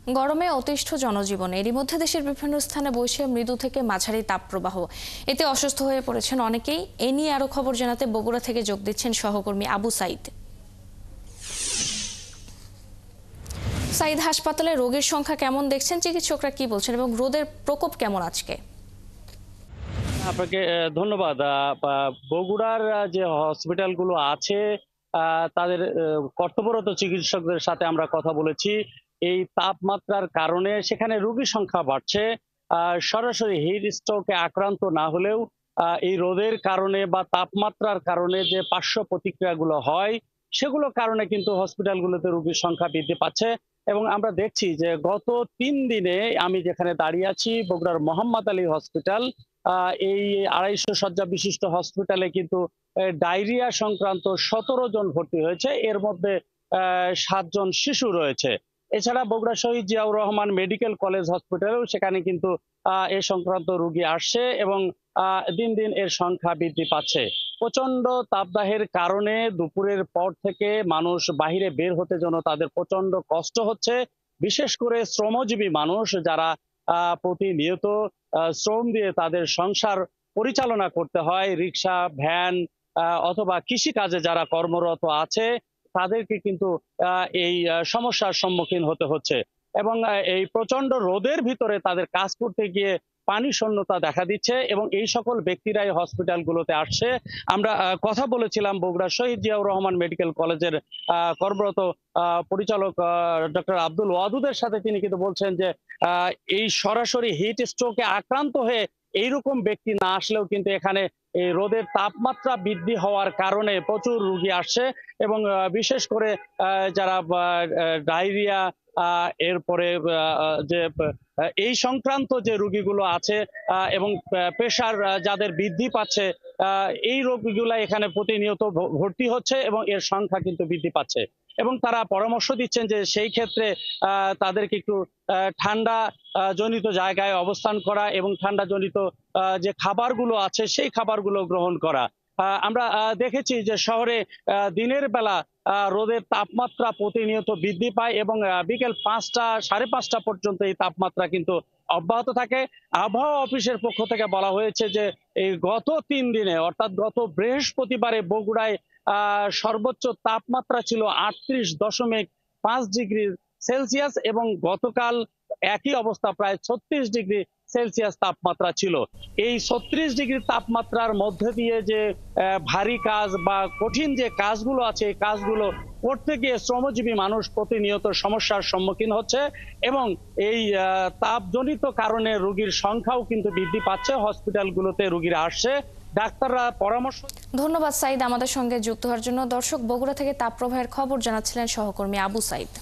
গরমে অতিষ্ঠ জনজীবন, এরই মধ্যে দেশের বিভিন্ন স্থানে বইছে মৃদু থেকে মাঝারি তাপপ্রবাহ। এতে অসুস্থ হয়ে পড়েছেন অনেকেই। এ নিয়ে আরো খবর জানাতে বগুড়া থেকে যোগ দিচ্ছেন সহকর্মী আবু সাইদ। সাইদ, হাসপাতালে রোগীর সংখ্যা কেমন দেখছেন, চিকিৎসকরা কি বলছেন এবং রোদের প্রকোপ কেমন আজকে? আপনাকে ধন্যবাদ। বগুড়ার যে হসপিটালগুলো আছে তাদের কর্তব্যরত চিকিৎসকদের সাথে আমরা কথা বলেছি। এই তাপমাত্রার কারণে সেখানে রোগীর সংখ্যা বাড়ছে। সরাসরি হিট স্ট্রোকে আক্রান্ত না হলেও এই রোদের কারণে বা তাপমাত্রার কারণে যে পার্শ্ব প্রতিক্রিয়াগুলো হয় সেগুলোর কারণে কিন্তু হসপিটালগুলোতে রোগীর সংখ্যা বৃদ্ধি পাচ্ছে। এবং আমরা দেখছি যে গত 3 দিনে আমি যেখানে দাঁড়িয়ে আছি বগুড়ার মোহাম্মদ আলী হসপিটাল, এই 250 শয্যা বিশিষ্ট হসপিটালে কিন্তু ডায়রিয়া সংক্রান্ত 17 জন ভর্তি হয়েছে। এর মধ্যে 7 জন শিশু রয়েছে। এছাড়া বগুড়া শহীদ জিয়াউর রহমান মেডিকেল কলেজ হসপিটালেও সেখানে কিন্তু এ সংক্রান্ত রোগী আসছে এবং দিন দিন এর সংখ্যা বৃদ্ধি পাচ্ছে। প্রচন্ড তাপদাহের কারণে দুপুরের পর থেকে মানুষ বাহিরে বের হতে যেন তাদের প্রচন্ড কষ্ট হচ্ছে। বিশেষ করে শ্রমজীবী মানুষ যারা প্রতিনিয়ত শ্রম দিয়ে তাদের সংসার পরিচালনা করতে হয়, রিক্সা, ভ্যান অথবা কৃষি কাজে যারা কর্মরত আছে তাদেরকে কিন্তু এই সমস্যার সম্মুখীন হতে হচ্ছে। এবং এই প্রচন্ড রোদের ভিতরে তাদের কাজ করতে গিয়ে পানি শূন্যতা দেখা দিচ্ছে এবং এই সকল ব্যক্তিরাই হসপিটালগুলোতে আসছে। আমরা কথা বলেছিলাম বগুড়া শহীদ জিয়াউর রহমান মেডিকেল কলেজের কর্মরত পরিচালক ডক্টর আব্দুল ওয়াদুদের সাথে। তিনি কিন্তু বলছেন যে এই সরাসরি হিট স্ট্রোকে আক্রান্ত হয়ে এইরকম ব্যক্তি না আসলেও কিন্তু এখানে এই রোদের তাপমাত্রা বৃদ্ধি হওয়ার কারণে প্রচুর রোগী আসছে এবং বিশেষ করে যারা ডায়রিয়া এরপরে যে এই সংক্রান্ত যে রোগীগুলো আছে এবং প্রেশার যাদের বৃদ্ধি পাচ্ছে, এই রোগীগুলা এখানে প্রতিনিয়ত ভর্তি হচ্ছে এবং এর সংখ্যা কিন্তু বৃদ্ধি পাচ্ছে। এবং তারা পরামর্শ দিচ্ছেন যে সেই ক্ষেত্রে তাদেরকে একটু ঠান্ডা জনিত জায়গায় অবস্থান করা এবং ঠান্ডা জনিত যে খাবারগুলো আছে সেই খাবারগুলো গ্রহণ করা। আমরা দেখেছি যে শহরে দিনের বেলা রোদের তাপমাত্রা প্রতিনিয়ত বৃদ্ধি পায় এবং বিকেল 5টা, 5:30 পর্যন্ত এই তাপমাত্রা কিন্তু অব্যাহত থাকে। আবহাওয়া অফিসের পক্ষ থেকে বলা হয়েছে যে এই গত 3 দিনে অর্থাৎ গত বৃহস্পতিবারে বগুড়ায় সর্বোচ্চ তাপমাত্রা ছিল 38.5 ডিগ্রি সেলসিয়াস এবং গতকাল একই অবস্থা, প্রায় 36 ডিগ্রি সেলসিয়াস তাপমাত্রা ছিল। এই 36 ডিগ্রি তাপমাত্রার মধ্যে দিয়ে যে ভারী কাজ বা কঠিন যে কাজগুলো আছে এই কাজগুলো করতে গিয়ে শ্রমজীবী মানুষ প্রতিনিয়ত সমস্যার সম্মুখীন হচ্ছে এবং এই তাপজনিত কারণে রোগীর সংখ্যাও কিন্তু বৃদ্ধি পাচ্ছে। হসপিটালগুলোতে রোগীরা আসছে, ডাক্তাররা পরামর্শ। ধন্যবাদ সাইদ আমাদের সঙ্গে যুক্ত হওয়ার জন্য। দর্শক, বগুড়া থেকে তাপপ্রবাহের খবর জানাচ্ছিলেন সহকর্মী আবু সাইদ।